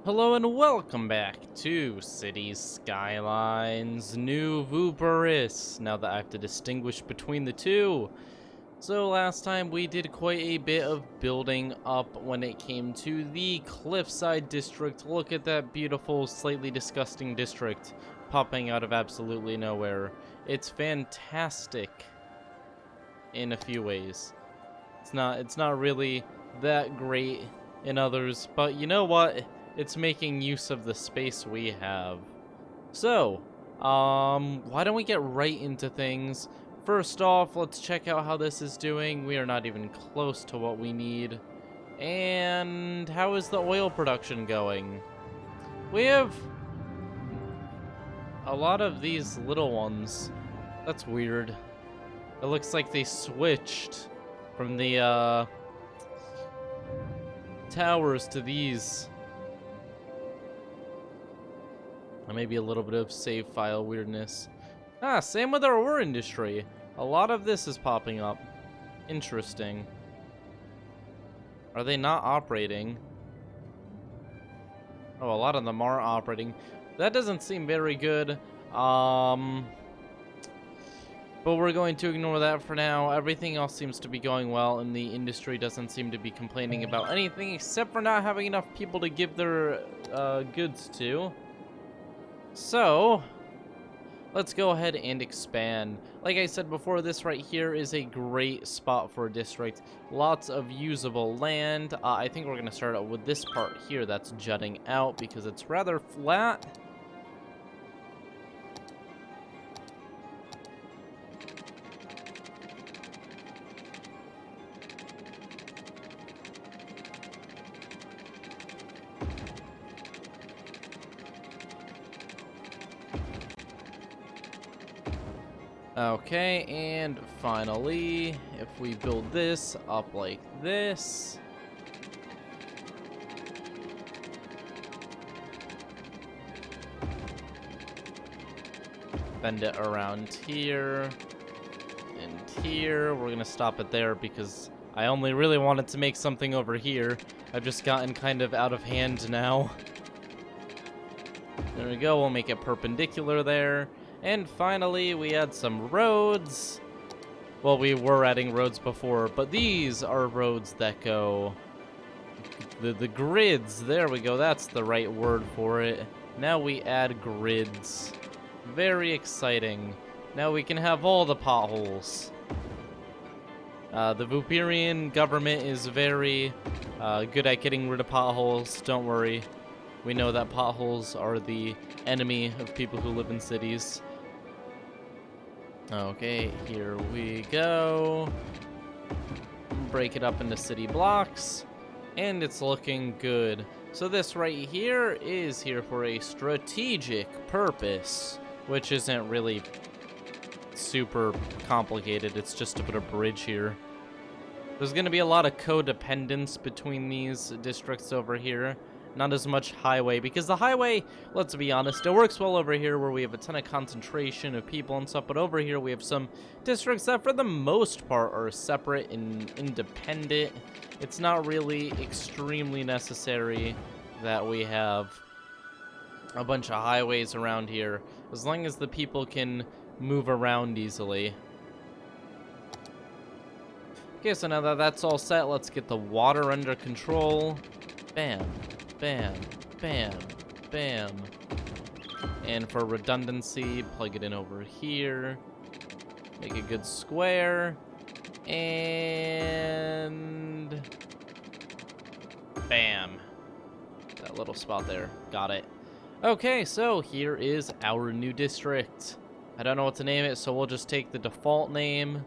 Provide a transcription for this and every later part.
Hello and welcome back to Cities Skylines New Vooperis. Now that I have to distinguish between the two. So last time we did quite a bit of building up when it came to the Cliffside District. Look at that beautiful, slightly disgusting district popping out of absolutely nowhere. It's fantastic in a few ways. It's not really that great in others, but you know what? It's making use of the space we have. So, why don't we get right into things? First off, let's check out how this is doing. We are not even close to what we need. And how is the oil production going? We have a lot of these little ones. That's weird. It looks like they switched from the towers to these. Maybe a little bit of save file weirdness. Same with our ore industry. A lot of this is popping up. Interesting. Are they not operating? Oh, a lot of them are operating. That doesn't seem very good. But we're going to ignore that for now. Everything else seems to be going well, and the industry doesn't seem to be complaining about anything except for not having enough people to give their goods to. So, let's go ahead and expand. Like I said before, this right here is a great spot for a district. Lots of usable land. I think we're going to start out with this part here that's jutting out because it's rather flat. Okay, and finally, if we build this up like this, bend it around here and here. We're gonna stop it there because I only really wanted to make something over here. I've just gotten kind of out of hand now. There we go, we'll make it perpendicular there. And finally, we add some roads. Well, we were adding roads before, but these are roads that go... The grids, there we go, that's the right word for it. Now we add grids. Very exciting. Now we can have all the potholes. The Vooperian government is very good at getting rid of potholes, don't worry. We know that potholes are the enemy of people who live in cities. Okay, here we go. Break it up into city blocks, and it's looking good. So this right here is here for a strategic purpose, which isn't really super complicated. It's just to put a bridge here. There's going to be a lot of codependence between these districts over here. Not as much highway, because the highway, let's be honest, it works well over here where we have a ton of concentration of people and stuff, but over here we have some districts that for the most part are separate and independent. It's not really extremely necessary that we have a bunch of highways around here, as long as the people can move around easily. Okay, so now that that's all set, let's get the water under control. Bam. Bam, bam, bam. And for redundancy, plug it in over here. Make a good square. And... bam. That little spot there. Got it. Okay, so here is our new district. I don't know what to name it, so we'll just take the default name.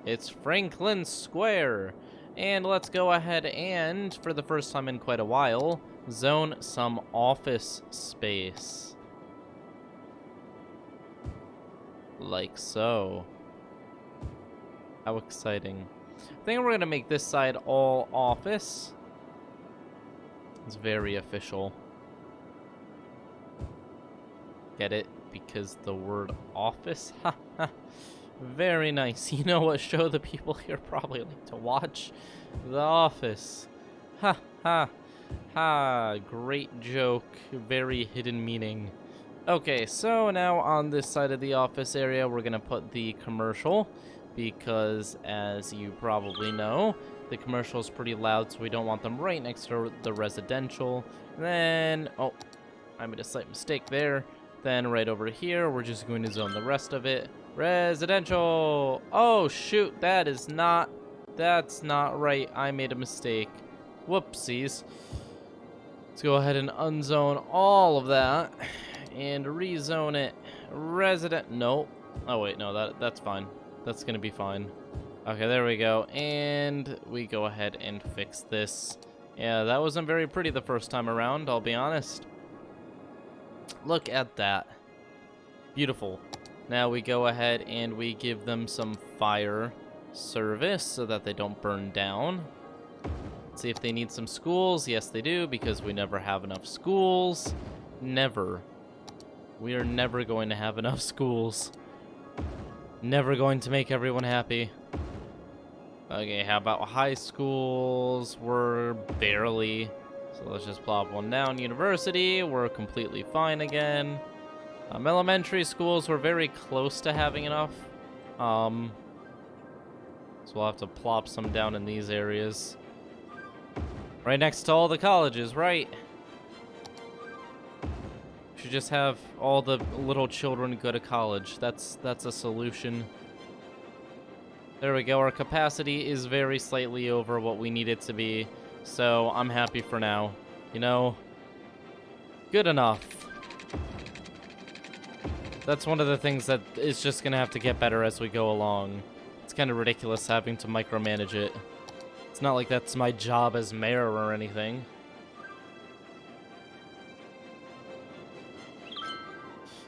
It's Franklin Square. And let's go ahead and, for the first time in quite a while, zone some office space. Like so. How exciting. I think we're going to make this side all office. It's very official. Get it? Because the word office? Very nice. You know what show the people here probably like to watch? The Office. Ha ha ha. Great joke. Very hidden meaning. Okay, so now on this side of the office area, we're gonna put the commercial because, as you probably know, the commercial is pretty loud, so we don't want them right next to the residential. Then, oh, I made a slight mistake there. Then right over here, we're just going to zone the rest of it. Residential! Oh, shoot, that's not right. I made a mistake. Whoopsies. Let's go ahead and unzone all of that and rezone it. No. Oh, wait, no, that's fine. That's gonna be fine. Okay, there we go. And we go ahead and fix this. Yeah, that wasn't very pretty the first time around, I'll be honest. Look at that. Beautiful. Now we go ahead and we give them some fire service so that they don't burn down. Let's see if they need some schools. Yes, they do, because we never have enough schools. Never. We are never going to have enough schools. Never going to make everyone happy. Okay, how about high schools? We're barely. So let's just plop one down. University, we're completely fine again. Elementary schools, we're very close to having enough. So we'll have to plop some down in these areas. Right next to all the colleges, right? Should just have all the little children go to college. That's a solution. There we go. Our capacity is very slightly over what we need it to be, so I'm happy for now. You know, good enough. That's one of the things that is just gonna have to get better as we go along. It's kind of ridiculous having to micromanage it. It's not like that's my job as mayor or anything.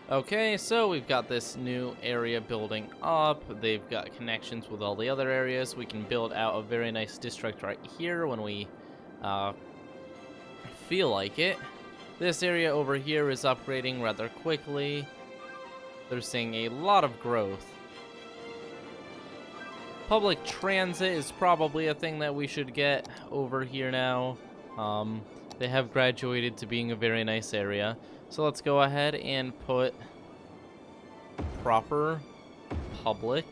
Okay, so we've got this new area building up. They've got connections with all the other areas. We can build out a very nice district right here when we feel like it. This area over here is upgrading rather quickly. They're seeing a lot of growth. Public transit is probably a thing that we should get over here now. They have graduated to being a very nice area. So let's go ahead and put proper public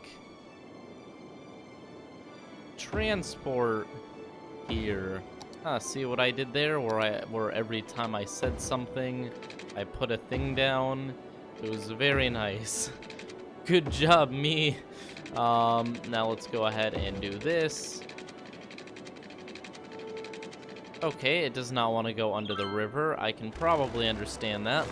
transport here. See what I did there? Where every time I said something, I put a thing down. It was very nice. Good job, me. Now let's go ahead and do this. Okay, it does not want to go under the river. I can probably understand that.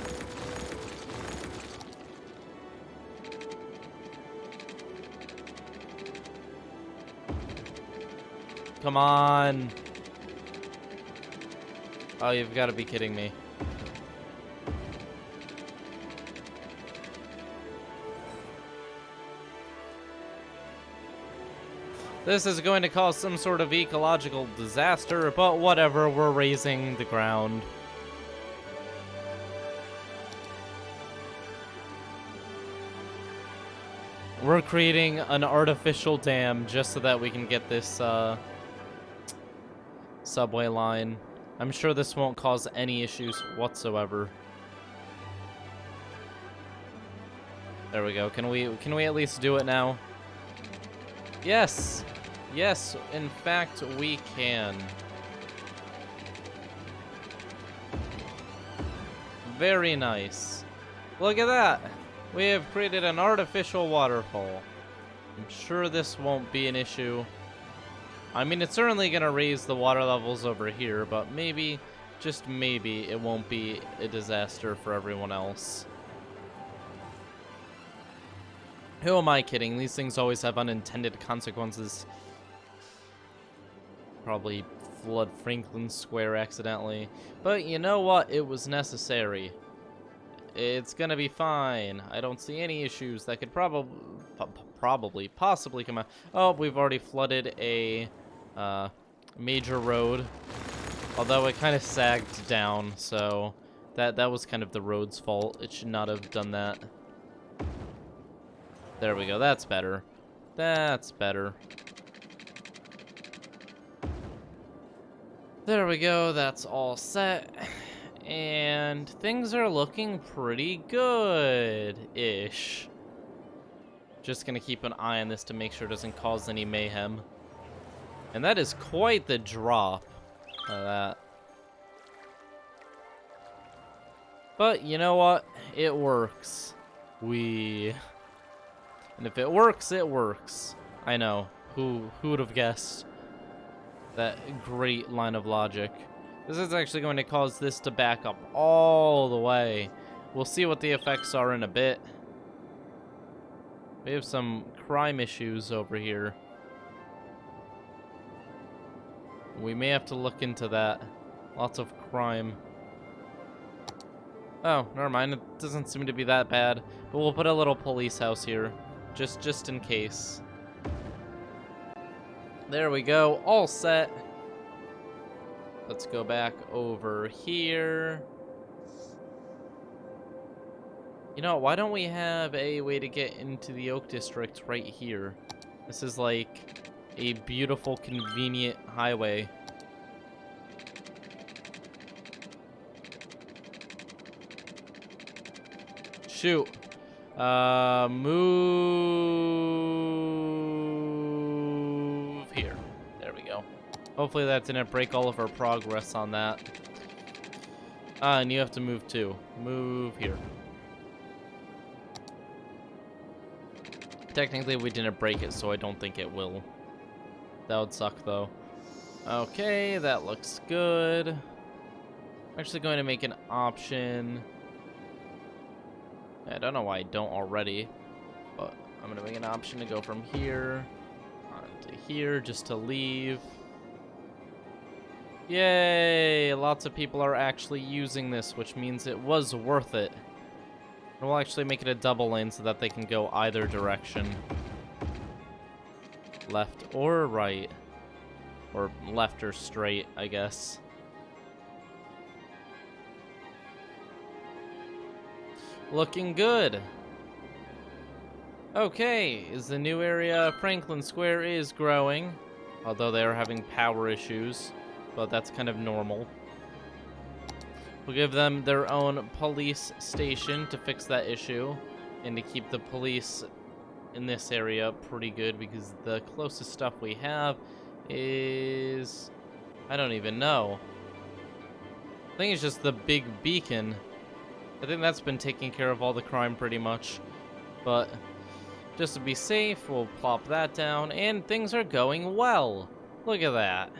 Come on. Oh, you've got to be kidding me. This is going to cause some sort of ecological disaster, but whatever, we're raising the ground. We're creating an artificial dam just so that we can get this subway line. I'm sure this won't cause any issues whatsoever. There we go. Can we at least do it now? Yes! Yes, in fact, we can. Very nice. Look at that! We have created an artificial waterfall. I'm sure this won't be an issue. I mean, it's certainly gonna raise the water levels over here, but maybe, just maybe, it won't be a disaster for everyone else. Who am I kidding? These things always have unintended consequences. Probably flood Franklin Square accidentally. But you know what? It was necessary. It's gonna be fine. I don't see any issues that could possibly come out. Oh, we've already flooded a major road. Although it kind of sagged down, so that was kind of the road's fault. It should not have done that. There we go. That's better. That's better. There we go. That's all set. And things are looking pretty good-ish. Just gonna keep an eye on this to make sure it doesn't cause any mayhem. And that is quite the drop of that. But you know what? It works. And if it works, it works. I know. Who would have guessed that great line of logic? This is actually going to cause this to back up all the way. We'll see what the effects are in a bit. We have some crime issues over here. We may have to look into that. Lots of crime. Oh, never mind. It doesn't seem to be that bad. But we'll put a little police house here. Just in case. There we go. All set. Let's go back over here. You know, why don't we have a way to get into the Oak District right here? This is like a beautiful, convenient highway. Shoot. Move here. There we go. Hopefully that didn't break all of our progress on that. And you have to move too. Move here. Technically, we didn't break it, so I don't think it will. That would suck, though. Okay, that looks good. I'm actually going to make an option. I don't know why I don't already, but I'm going to make an option to go from here onto here just to leave. Yay! Lots of people are actually using this, which means it was worth it. And we'll actually make it a double lane so that they can go either direction. Left or right. Or left or straight, I guess. Looking good. Okay, is the new area Franklin Square is growing. Although they are having power issues. But that's kind of normal. We'll give them their own police station to fix that issue. And to keep the police in this area pretty good. Because the closest stuff we have is... I don't even know. I think it's just the big beacon. I think that's been taking care of all the crime pretty much. But just to be safe, we'll plop that down. And things are going well. Look at that.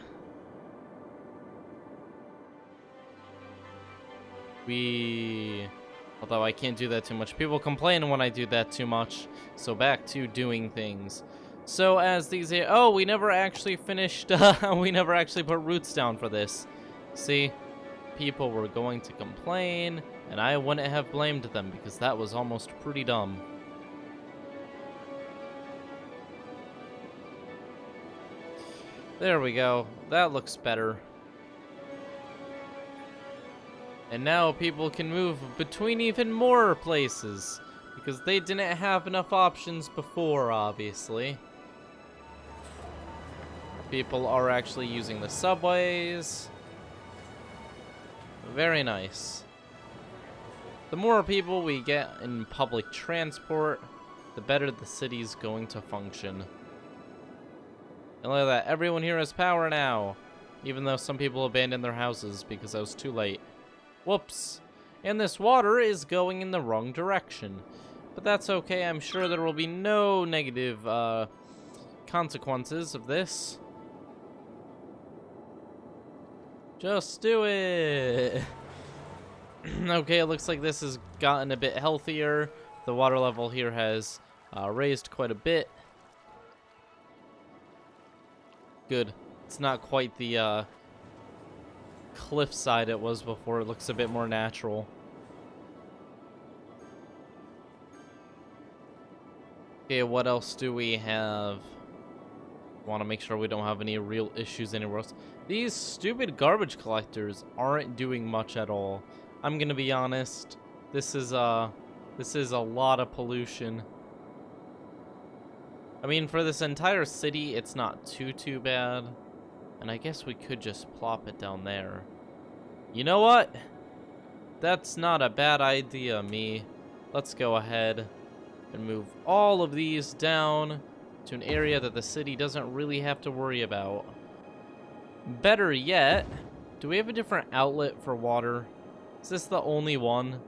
Although I can't do that too much. People complain when I do that too much. So back to doing things. So as these... Oh, we never actually finished... we never actually put roots down for this. See? People were going to complain, and I wouldn't have blamed them because that was almost pretty dumb. There we go. That looks better. And now people can move between even more places because they didn't have enough options before, obviously. People are actually using the subways. Very nice. The more people we get in public transport, the better the city's going to function. And look at that, everyone here has power now. Even though some people abandoned their houses because I was too late. Whoops. And this water is going in the wrong direction. But that's okay, I'm sure there will be no negative consequences of this. Just do it. Okay, it looks like this has gotten a bit healthier. The water level here has raised quite a bit. Good. It's not quite the cliffside it was before. It looks a bit more natural. Okay, what else do we have? Want to make sure we don't have any real issues anywhere else. These stupid garbage collectors aren't doing much at all. I'm gonna be honest. This is a lot of pollution. I mean, for this entire city, it's not too bad. And I guess we could just plop it down there. You know what? That's not a bad idea, me. Let's go ahead and move all of these down to an area that the city doesn't really have to worry about. Better yet, do we have a different outlet for water? Is this the only one?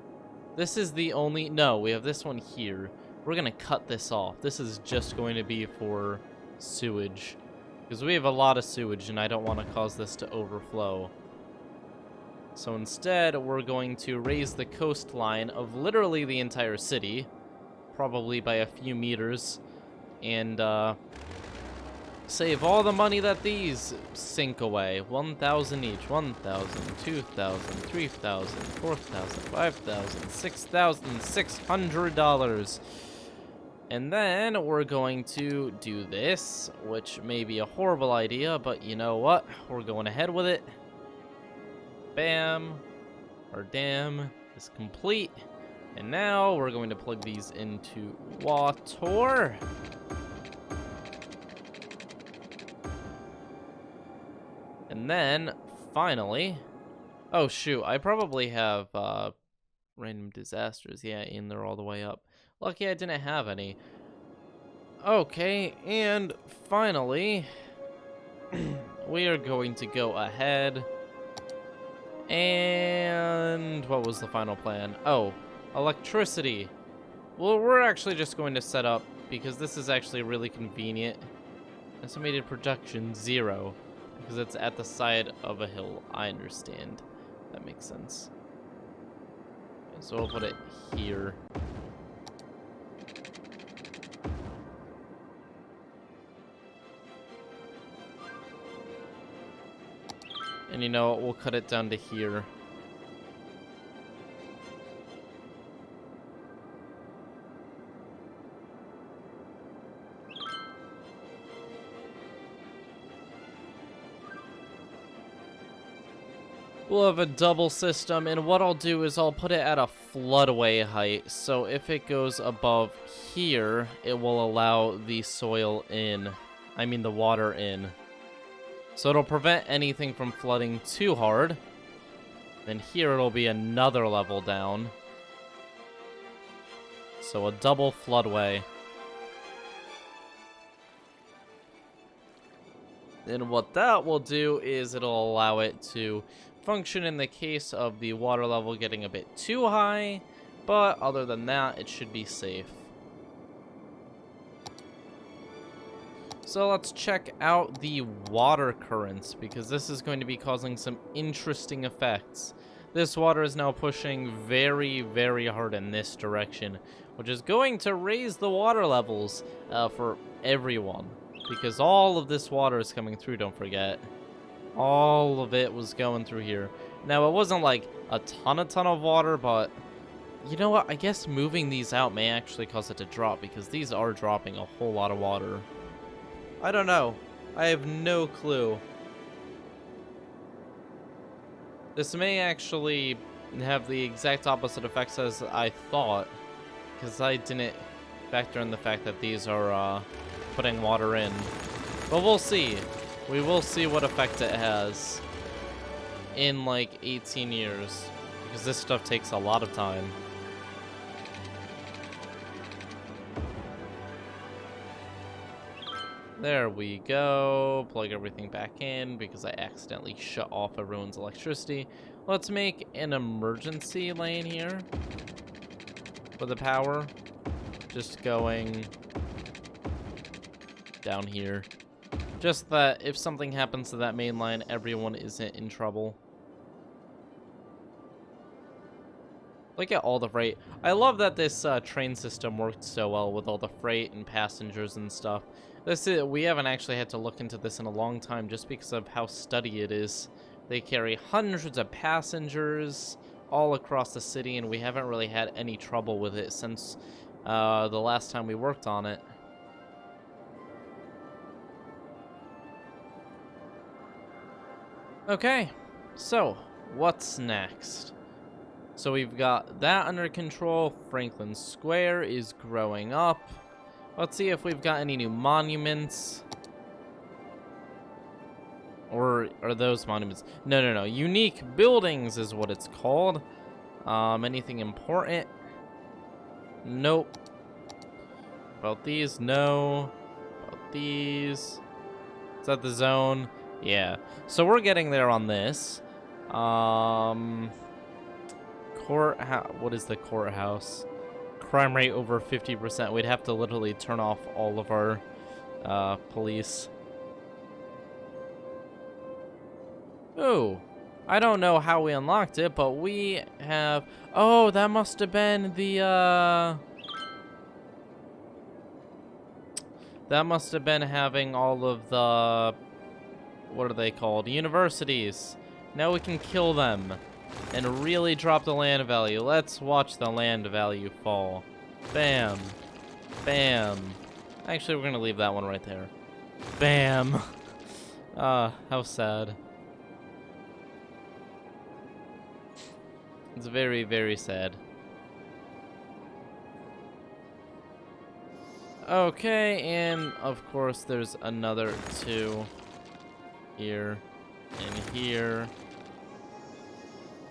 This is the only... No, we have this one here. We're going to cut this off. This is just going to be for sewage. Because we have a lot of sewage and I don't want to cause this to overflow. So instead, we're going to raise the coastline of literally the entire city. Probably by a few meters. And save all the money that these sink away. 1,000 each. 1,000, 2,000, 3,000, 4,000, 5,000, $6,600. And then we're going to do this, which may be a horrible idea, but you know what? We're going ahead with it. Bam. Our dam is complete. And now we're going to plug these into water. And then, finally... Oh, shoot. I probably have random disasters. Yeah, and they're all the way up. Lucky I didn't have any. Okay, and finally, we are going to go ahead. And what was the final plan? Oh, electricity. Well, we're actually just going to set up, because this is actually really convenient. Estimated production 0, because it's at the side of a hill. I understand. That makes sense. Okay, so we'll put it here. And you know what, we'll cut it down to here. We'll have a double system, and what I'll do is I'll put it at a floodway height. So if it goes above here, it will allow the soil in. I mean the water in. So it'll prevent anything from flooding too hard. Then here it'll be another level down. So a double floodway. And what that will do is it'll allow it to function in the case of the water level getting a bit too high. But other than that, it should be safe. So let's check out the water currents, because this is going to be causing some interesting effects. This water is now pushing very, very hard in this direction, which is going to raise the water levels for everyone. Because all of this water is coming through, don't forget. All of it was going through here. Now, it wasn't like a ton of water, but you know what? I guess moving these out may actually cause it to drop, because these are dropping a whole lot of water. I don't know. I have no clue. This may actually have the exact opposite effects as I thought, because I didn't factor in the fact that these are putting water in. But we'll see. We will see what effect it has in like 18 years, because this stuff takes a lot of time. There we go. Plug everything back in because I accidentally shut off everyone's electricity. Let's make an emergency lane here for the power. Just going down here. Just that if something happens to that main line, everyone isn't in trouble. Look at all the freight. I love that this train system worked so well with all the freight and passengers and stuff. We haven't actually had to look into this in a long time just because of how steady it is. They carry hundreds of passengers all across the city, and we haven't really had any trouble with it since the last time we worked on it. Okay, so what's next? So we've got that under control. Franklin Square is growing up. Let's see if we've got any new monuments. Or are those monuments? No, no, no. Unique buildings is what it's called. Anything important? Nope. About these? No. About these? Is that the zone? Yeah. So we're getting there on this. What is the courthouse? Crime rate over 50%. We'd have to literally turn off all of our police. Ooh, I don't know how we unlocked it, but we have... Oh, that must have been the, That must have been having all of the... What are they called? Universities. Now we can kill them and really drop the land value. Let's watch the land value fall. Bam. Bam. Actually, we're going to leave that one right there. Bam. How sad. It's very, very sad. Okay, and of course there's another 2 here and here.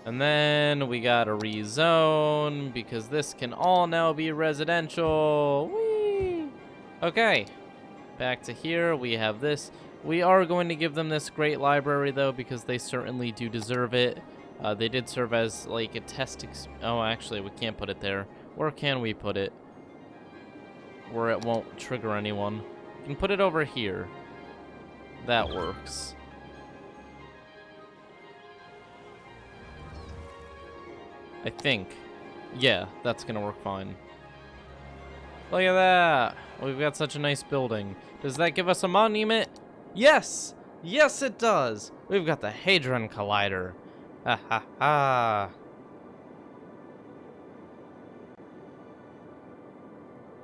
And then we gotta rezone because this can all now be residential. Whee! Okay, back to here. We have this. We are going to give them this great library though because they certainly do deserve it. They did serve as like a test. Oh, actually, we can't put it there. Where can we put it? Where it won't trigger anyone. We can put it over here. That works. I think. Yeah, that's gonna work fine. Look at that! We've got such a nice building. Does that give us a monument? Yes! Yes, it does! We've got the Hadron Collider. Ha ha ha!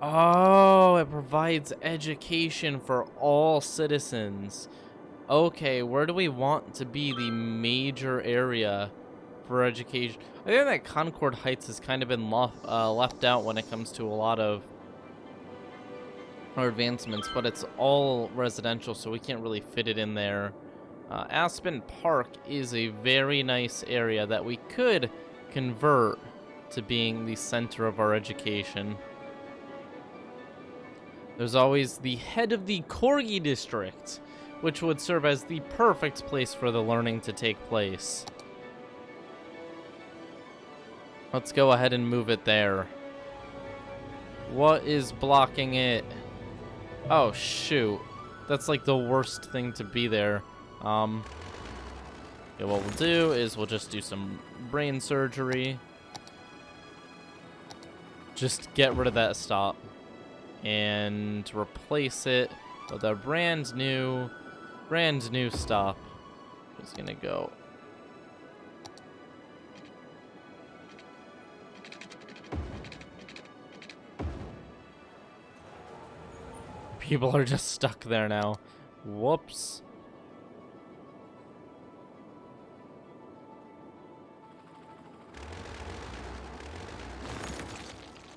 Oh, it provides education for all citizens. Okay, where do we want to be the major area for education? I think that Concord Heights has kind of been left out when it comes to a lot of our advancements, but it's all residential, so we can't really fit it in there. Aspen Park is a very nice area that we could convert to being the center of our education. There's always the head of the Corgi district, which would serve as the perfect place for the learning to take place. Let's go ahead and move it there. What is blocking it? Oh, shoot. That's like the worst thing to be there. Yeah, what we'll do is we'll just do some brain surgery. Just get rid of that stop. And replace it with a brand new stop. It's gonna go. People are just stuck there now. Whoops.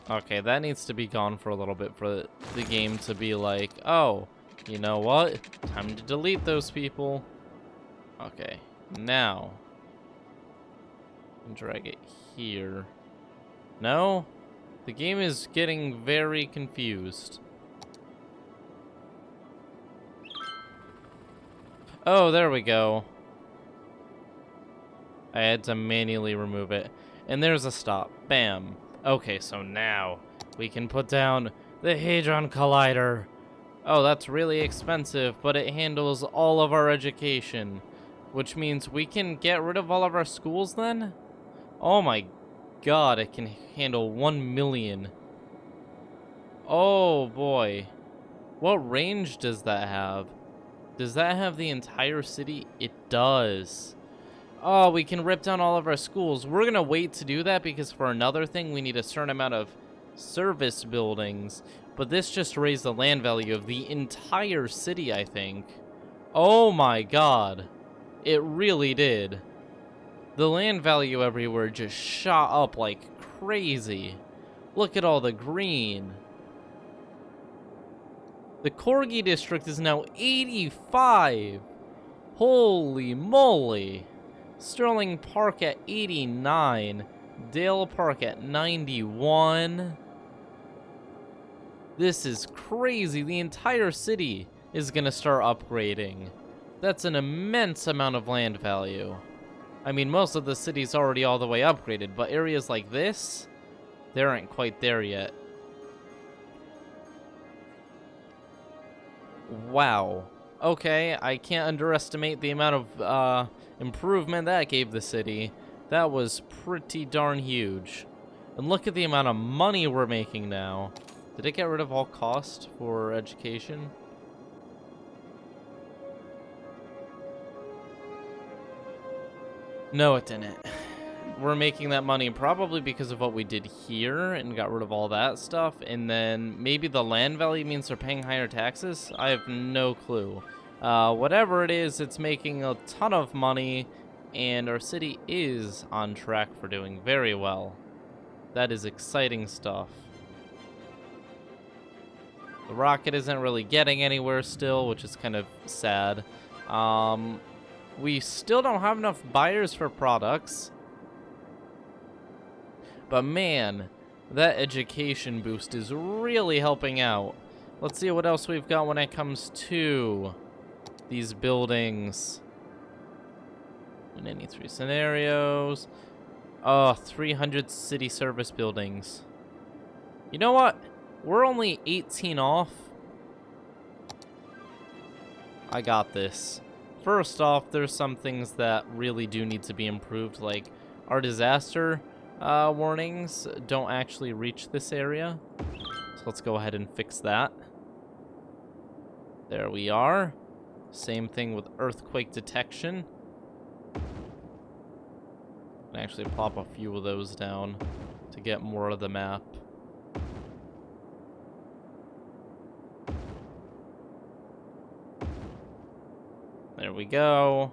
Okay, that needs to be gone for a little bit for the game to be like, oh, you know what? Time to delete those people. Okay, now. Drag it here. No? The game is getting very confused. Oh, there we go. I had to manually remove it. And there's a stop. Bam. Okay, so now we can put down the Hadron Collider. Oh, that's really expensive, but it handles all of our education, which means we can get rid of all of our schools then? Oh my god, it can handle 1 million. Oh boy. What range does that have? Does that have the entire city? It does. Oh, we can rip down all of our schools. We're gonna wait to do that because for another thing, we need a certain amount of service buildings. But this just raised the land value of the entire city, I think. Oh my god. It really did. The land value everywhere just shot up like crazy. Look at all the green. The Corgi district is now 85. Holy moly. Sterling Park at 89. Dale Park at 91. This is crazy. The entire city is gonna start upgrading. That's an immense amount of land value. I mean, most of the city's already all the way upgraded, but areas like this, they aren't quite there yet. Wow. Okay, I can't underestimate the amount of improvement that gave the city. That was pretty darn huge. And look at the amount of money we're making now. Did it get rid of all cost for education? No, it didn't. We're making that money probably because of what we did here and got rid of all that stuff. And then maybe the land value means they're paying higher taxes? I have no clue. Whatever it is, it's making a ton of money. And our city is on track for doing very well. That is exciting stuff. The rocket isn't really getting anywhere still, which is kind of sad. We still don't have enough buyers for products. But man, that education boost is really helping out. Let's see what else we've got when it comes to these buildings. In any 3 scenarios. Oh, 300 city service buildings. You know what? We're only 18 off. I got this. First off, there's some things that really do need to be improved, like our disaster warnings don't actually reach this area. So let's go ahead and fix that. There we are. Same thing with earthquake detection. And actually pop a few of those down to get more of the map. There we go.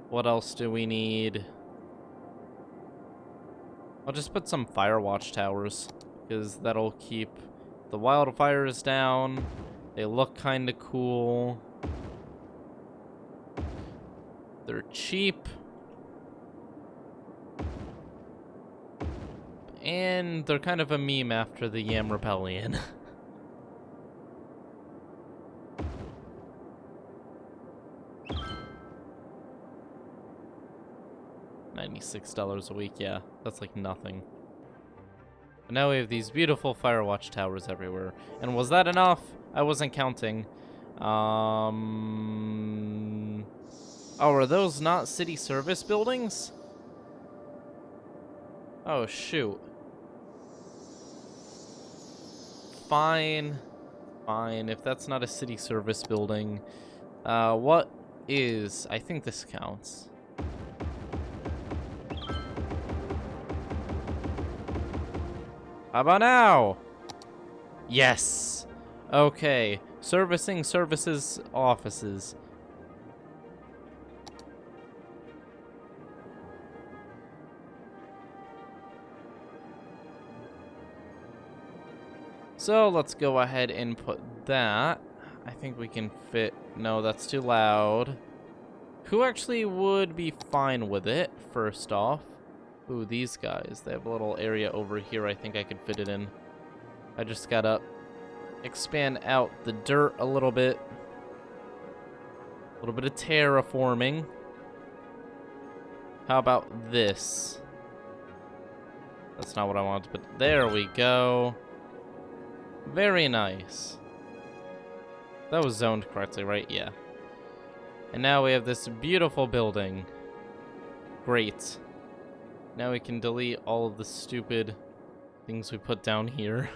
What else do we need? I'll just put some fire watch towers, because that'll keep the wildfires down. They look kind of cool. They're cheap. And they're kind of a meme after the Yam Rebellion. $96 a week, yeah. That's like nothing. But now we have these beautiful Firewatch towers everywhere. And was that enough? I wasn't counting. Oh, are those not city service buildings? Oh, shoot. Fine. Fine. If that's not a city service building, what is? I think this counts. How about now? Yes. Okay. Servicing services offices. So let's go ahead and put that. I think we can fit. No, that's too loud. Who actually would be fine with it, first off? Ooh, these guys. They have a little area over here I think I could fit it in. I just gotta expand out the dirt a little bit. A little bit of terraforming. How about this? That's not what I wanted to put. There we go. Very nice. That was zoned correctly, right? Yeah. And now we have this beautiful building. Great. Now we can delete all of the stupid things we put down here.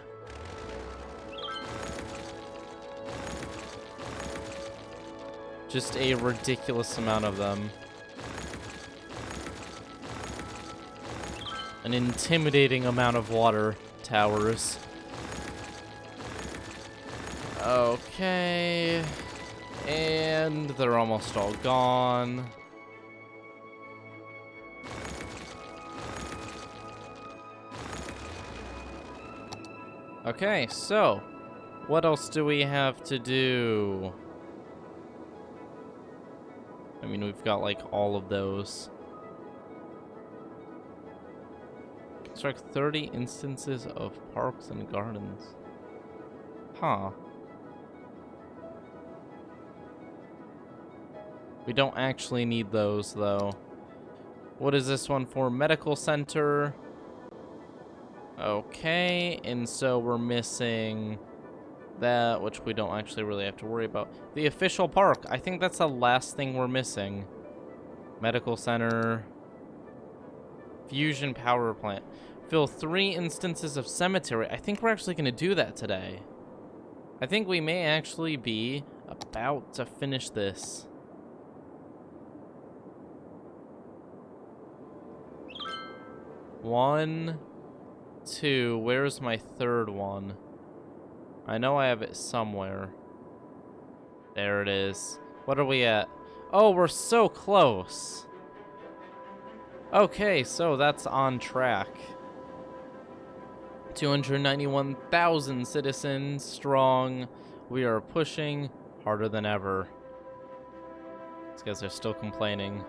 Just a ridiculous amount of them. An intimidating amount of water towers. Okay. And they're almost all gone. Okay, so what else do we have to do? I mean, we've got like all of those. Construct 30 instances of parks and gardens. Huh. We don't actually need those, though. What is this one for? Medical center. Okay, and so we're missing that, which we don't actually really have to worry about. The official park. I think that's the last thing we're missing. Medical center. Fusion power plant. Fill 3 instances of cemetery. I think we're actually going to do that today. I think we may actually be about to finish this. One, two. Where's my third one? I know I have it somewhere. There it is. What are we at? Oh, we're so close. Okay, so that's on track. 291,000 citizens strong. We are pushing harder than ever. These guys are still complaining.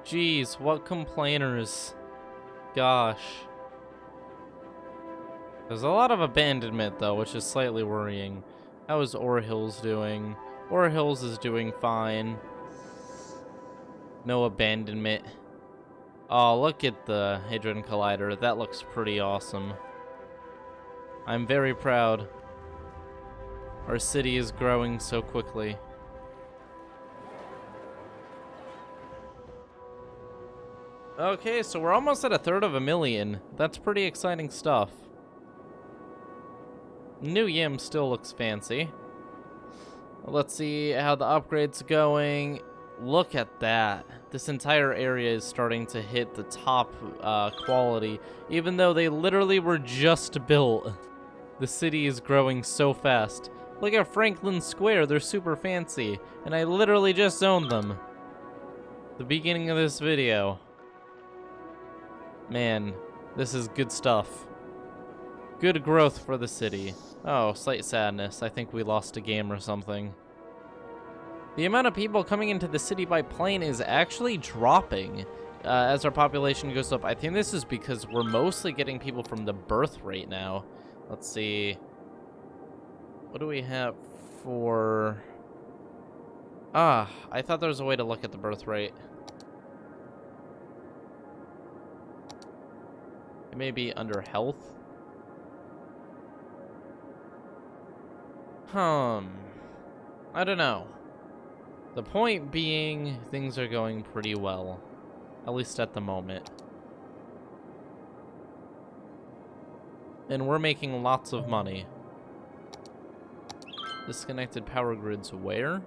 Jeez, what complainers? Gosh. There's a lot of abandonment, though, which is slightly worrying. How is Ore Hills doing? Ore Hills is doing fine. No abandonment. Oh, look at the Hadron Collider. That looks pretty awesome. I'm very proud. Our city is growing so quickly. Okay, so we're almost at 1/3 That's pretty exciting stuff. New Yim still looks fancy. Let's see how the upgrade's going. Look at that. This entire area is starting to hit the top quality, even though they literally were just built. The city is growing so fast. Look at Franklin Square, they're super fancy, and I literally just zoned them. The beginning of this video. Man, this is good stuff. Good growth for the city. Oh, slight sadness. I think we lost a game or something. The amount of people coming into the city by plane is actually dropping as our population goes up. I think this is because we're mostly getting people from the birth rate now. Let's see. What do we have for... I thought there was a way to look at the birth rate. It may be under health. I don't know. The point being, things are going pretty well. At least at the moment. And we're making lots of money. Disconnected power grids where?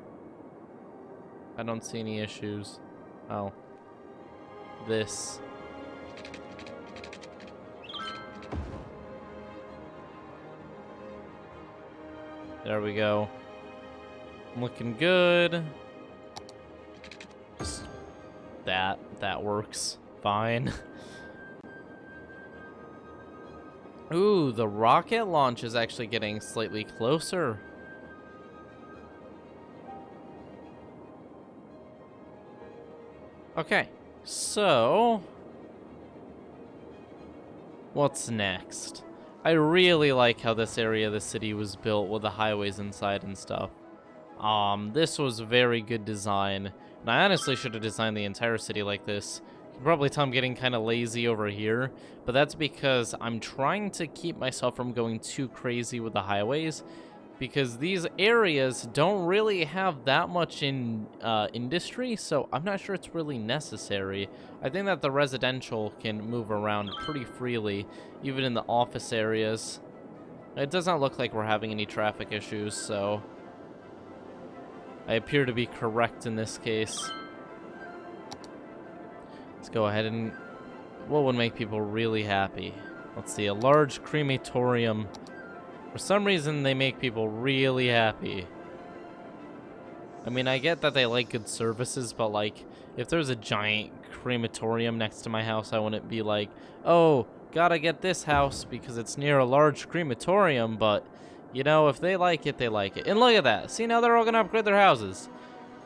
I don't see any issues. Oh. This. There we go. Looking good. Just that works fine. Ooh, the rocket launch is actually getting slightly closer. Okay, so what's next? I really like how this area of the city was built with the highways inside and stuff. This was very good design. And I honestly should have designed the entire city like this. You can probably tell I'm getting kind of lazy over here, but that's because I'm trying to keep myself from going too crazy with the highways, because these areas don't really have that much in industry, so I'm not sure it's really necessary. I think that the residential can move around pretty freely, even in the office areas. It doesn't look like we're having any traffic issues, so I appear to be correct in this case. Let's go ahead and... what would make people really happy? Let's see, a large crematorium. For some reason, they make people really happy. I mean, I get that they like good services, but, like, if there's a giant crematorium next to my house, I wouldn't be like, oh, gotta get this house because it's near a large crematorium, but, you know, if they like it, they like it. And look at that. See, now they're all gonna upgrade their houses.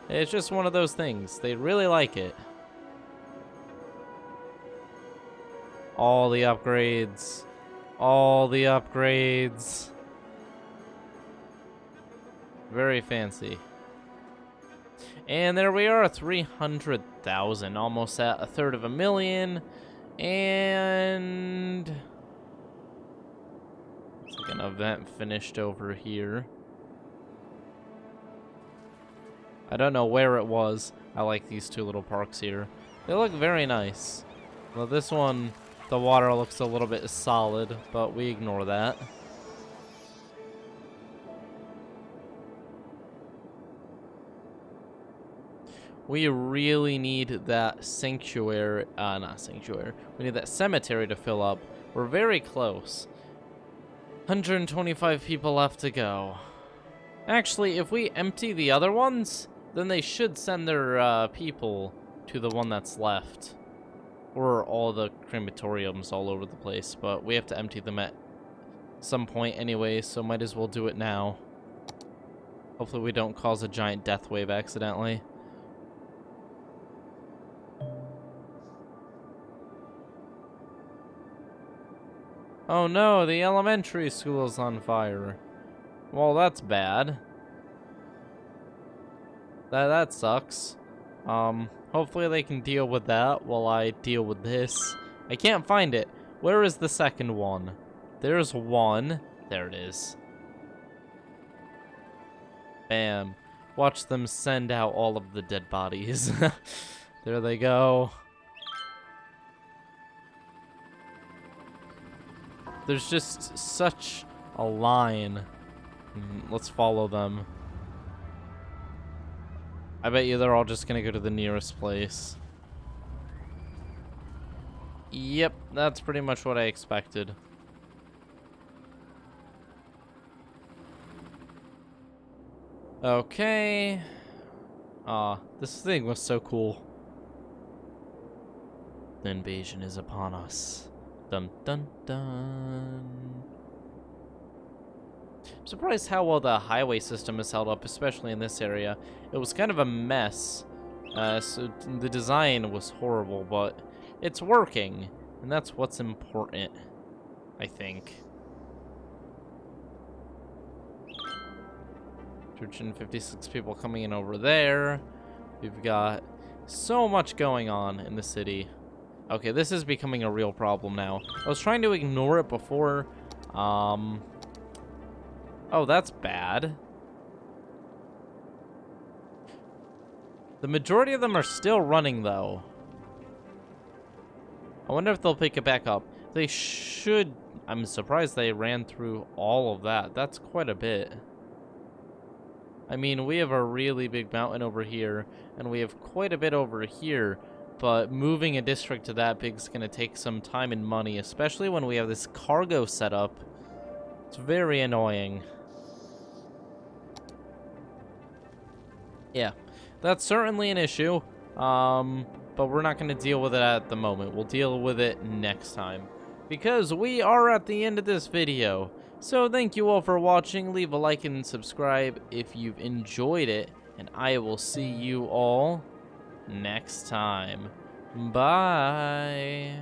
It's just one of those things. They really like it. All the upgrades. All the upgrades. Very fancy. And there we are, 300,000, almost at a third of a million. And it's like an event finished over here. I don't know where it was. I like these two little parks here. They look very nice. Well, this one, the water looks a little bit solid, but we ignore that. We really need that sanctuary, not sanctuary. We need that cemetery to fill up. We're very close. 125 people left to go. Actually, if we empty the other ones, then they should send their people to the one that's left. Or all the crematoriums all over the place, but we have to empty them at some point anyway, so might as well do it now. Hopefully we don't cause a giant death wave accidentally. Oh no, the elementary school is on fire. Well, that's bad. That sucks. Hopefully they can deal with that while I deal with this. I can't find it. Where is the second one? There's one. There it is. Bam. Watch them send out all of the dead bodies. There they go. There's just such a line. Let's follow them. I bet you they're all just gonna go to the nearest place. Yep, that's pretty much what I expected. Okay. Aw, this thing was so cool. The invasion is upon us. Dun dun dun. I'm surprised how well the highway system is held up, especially in this area. It was kind of a mess, so the design was horrible, but it's working, and that's what's important, I think. 256 people coming in over there. We've got so much going on in the city. Okay, this is becoming a real problem now. I was trying to ignore it before. Oh, that's bad. The majority of them are still running, though. I wonder if they'll pick it back up. They should. I'm surprised they ran through all of that. That's quite a bit. I mean, we have a really big mountain over here, and we have quite a bit over here. But moving a district to that big is going to take some time and money, especially when we have this cargo set up. It's very annoying. Yeah, that's certainly an issue, but we're not going to deal with it at the moment. We'll deal with it next time, because we are at the end of this video. So thank you all for watching. Leave a like and subscribe if you've enjoyed it, and I will see you all next time. Bye.